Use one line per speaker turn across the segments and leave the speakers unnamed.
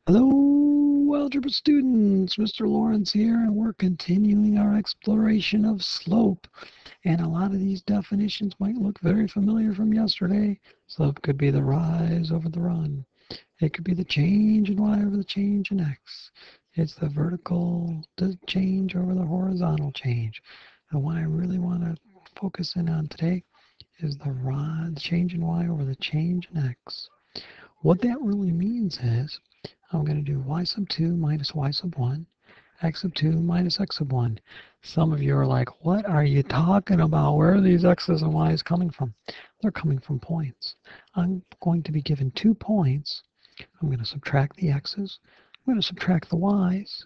Hello, algebra students. Mr. Lawrence here, and we're continuing our exploration of slope. And a lot of these definitions might look very familiar from yesterday. Slope could be the rise over the run. It could be the change in y over the change in x. It's the vertical change over the horizontal change. And what I really want to focus in on today is the change in y over the change in x. What that really means is I'm going to do y sub 2 minus y sub 1, x sub 2 minus x sub 1. Some of you are like, what are you talking about? Where are these x's and y's coming from? They're coming from points. I'm going to be given 2 points. I'm going to subtract the x's. I'm going to subtract the y's.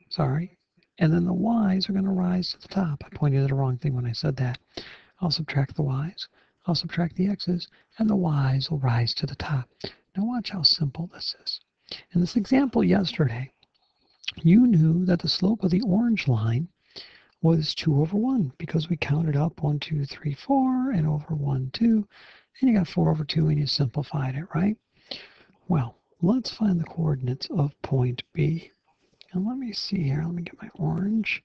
Sorry. And then the y's are going to rise to the top. I pointed at the wrong thing when I said that. I'll subtract the y's. I'll subtract the x's, and the y's will rise to the top. Now watch how simple this is. In this example yesterday, you knew that the slope of the orange line was 2 over 1 because we counted up 1, 2, 3, 4, and over 1, 2, and you got 4 over 2 and you simplified it, right? Well, let's find the coordinates of point B. And let me see here. Let me get my orange.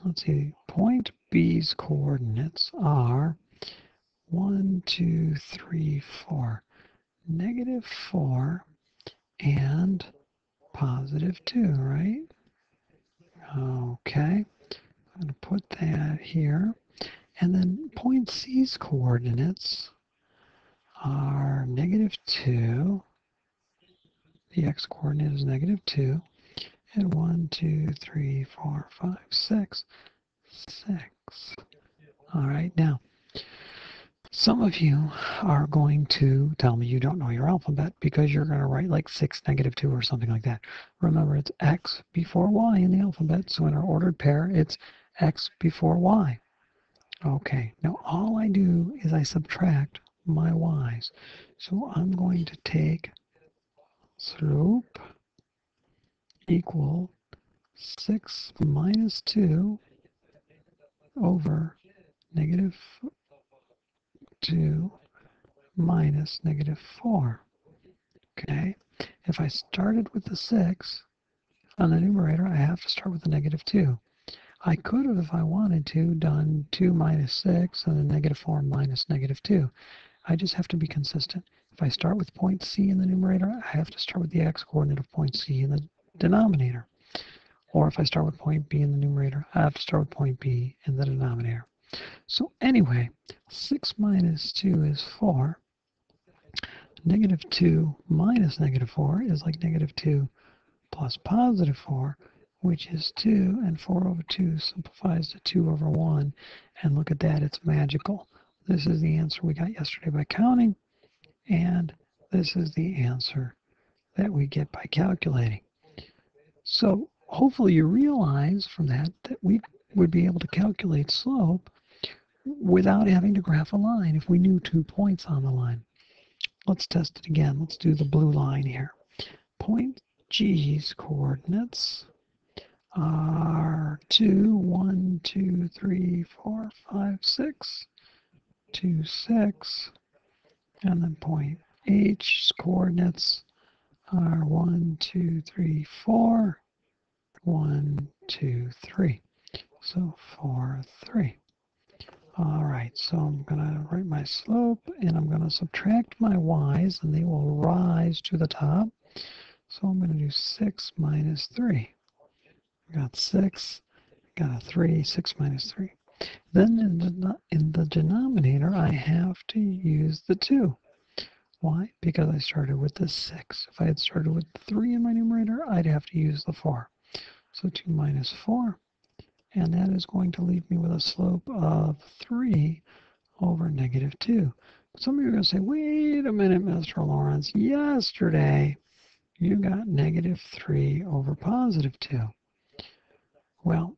Let's see. Point B's coordinates are 1, 2, 3, 4. Negative 4 and positive 2, right? Okay. I'm going to put that here. And then point C's coordinates are negative 2. The x coordinate is negative 2. And 1, 2, 3, 4, 5, 6. 6. All right. Now, some of you are going to tell me you don't know your alphabet because you're going to write like 6, negative 2 or something like that. Remember, it's x before y in the alphabet. So in our ordered pair, it's x before y. Okay, now all I do is I subtract my y's. So I'm going to take slope equal 6 minus 2 over negative 2 minus negative 4. Okay, if I started with the 6 on the numerator, I have to start with the negative 2. I could have, if I wanted to, done 2 minus 6 and then negative 4 minus negative 2. I just have to be consistent. If I start with point C in the numerator, I have to start with the x coordinate of point C in the denominator. Or if I start with point B in the numerator, I have to start with point B in the denominator. So anyway, 6 minus 2 is 4. Negative 2 minus negative 4 is like negative 2 plus positive 4, which is 2, and 4 over 2 simplifies to 2 over 1. And look at that, it's magical. This is the answer we got yesterday by counting, and this is the answer that we get by calculating. So hopefully you realize from that we would be able to calculate slope without having to graph a line if we knew 2 points on the line. Let's test it again. Let's do the blue line here. Point G's coordinates are 2, 1, 2, 3, 4, 5, 6, 2, 6. And then point H's coordinates are 1, 2, 3, 4, 1, 2, 3. So 4, 3. All right, so I'm going to write my slope, and I'm going to subtract my y's, and they will rise to the top. So I'm going to do 6 minus 3. Got 6, got a 3, 6 minus 3. Then in the denominator, I have to use the 2. Why? Because I started with the 6. If I had started with 3 in my numerator, I'd have to use the 4. So 2 minus 4. And that is going to leave me with a slope of 3 over negative 2. Some of you are going to say, wait a minute, Mr. Lawrence. Yesterday, you got negative 3 over positive 2. Well,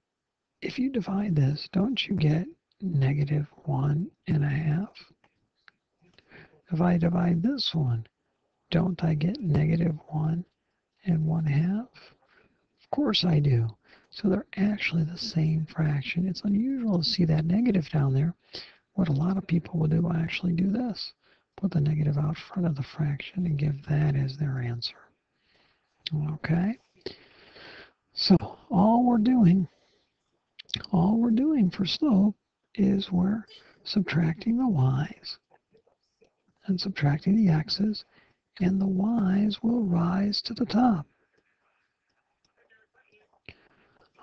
if you divide this, don't you get negative 1.5? If I divide this one, don't I get negative 1.5? Of course I do. So they're actually the same fraction. It's unusual to see that negative down there. What a lot of people will do, actually do this. Put the negative out front of the fraction and give that as their answer. Okay, so all we're doing for slope is we're subtracting the y's and subtracting the x's, and the y's will rise to the top.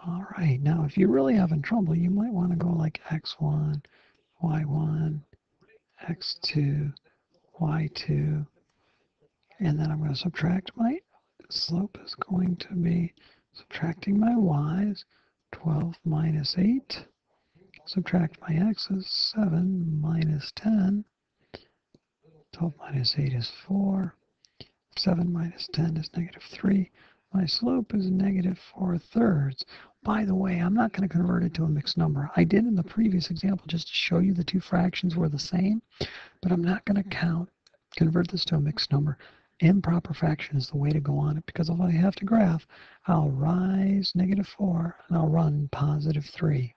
All right, now if you're really having trouble, you might want to go like x1, y1, x2, y2, and then I'm going to subtract my slope is going to be subtracting my y's, 12 minus 8, subtract my x's, 7 minus 10, 12 minus 8 is 4, 7 minus 10 is negative 3. My slope is negative 4/3. By the way, I'm not going to convert it to a mixed number. I did in the previous example just to show you the two fractions were the same, but I'm not going to convert this to a mixed number. Improper fraction is the way to go on it, because if I have to graph, I'll rise negative 4 and I'll run positive 3.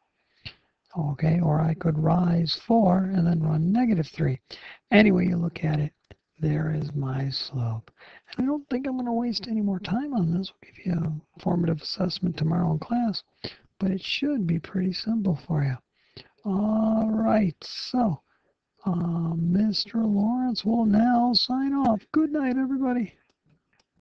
Okay, or I could rise 4 and then run negative 3. Any way you look at it, there is my slope. And I don't think I'm going to waste any more time on this. We'll give you a formative assessment tomorrow in class, but it should be pretty simple for you. All right, so Mr. Lawrence will now sign off. Good night, everybody.